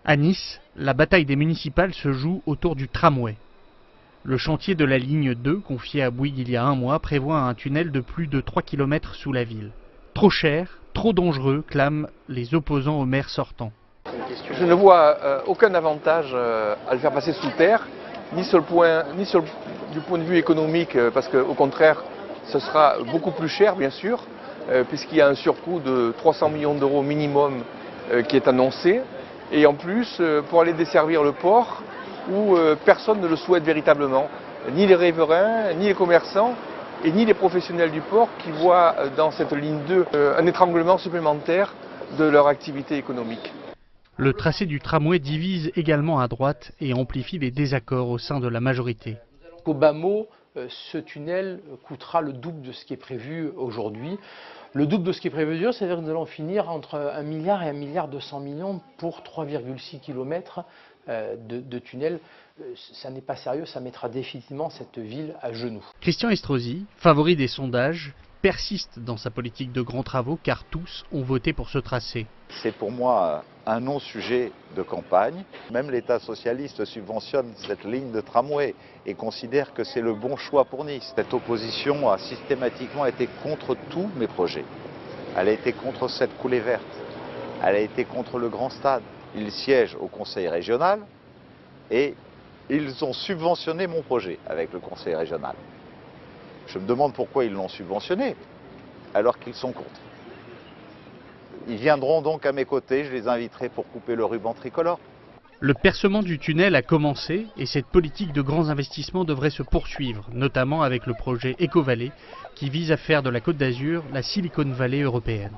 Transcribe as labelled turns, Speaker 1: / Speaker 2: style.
Speaker 1: À Nice, la bataille des municipales se joue autour du tramway. Le chantier de la ligne 2, confié à Bouygues il y a un mois, prévoit un tunnel de plus de 3 km sous la ville. Trop cher, trop dangereux, clament les opposants au maire sortant.
Speaker 2: Je ne vois aucun avantage à le faire passer sous terre, ni du point de vue économique, parce qu'au contraire, ce sera beaucoup plus cher, bien sûr, puisqu'il y a un surcoût de 300 millions d'euros minimum qui est annoncé. Et en plus, pour aller desservir le port, où personne ne le souhaite véritablement, ni les riverains, ni les commerçants, et ni les professionnels du port qui voient dans cette ligne 2 un étranglement supplémentaire de leur activité économique.
Speaker 1: Le tracé du tramway divise également à droite et amplifie les désaccords au sein de la majorité.
Speaker 3: Au bas mot, ce tunnel coûtera le double de ce qui est prévu aujourd'hui. Le double de ce qui est prévu, c'est-à-dire que nous allons finir entre 1 milliard et 1 milliard 200 millions pour 3,6 km de tunnel. Ça n'est pas sérieux, ça mettra définitivement cette ville à genoux.
Speaker 1: Christian Estrosi, favori des sondages, persiste dans sa politique de grands travaux car tous ont voté pour ce tracé.
Speaker 4: C'est pour moi un non-sujet de campagne. Même l'État socialiste subventionne cette ligne de tramway et considère que c'est le bon choix pour Nice. Cette opposition a systématiquement été contre tous mes projets. Elle a été contre cette coulée verte. Elle a été contre le grand stade. Ils siègent au conseil régional et ils ont subventionné mon projet avec le conseil régional. Je me demande pourquoi ils l'ont subventionné, alors qu'ils sont contre. Ils viendront donc à mes côtés, je les inviterai pour couper le ruban tricolore.
Speaker 1: Le percement du tunnel a commencé et cette politique de grands investissements devrait se poursuivre, notamment avec le projet Eco-Valley qui vise à faire de la Côte d'Azur la Silicon Valley européenne.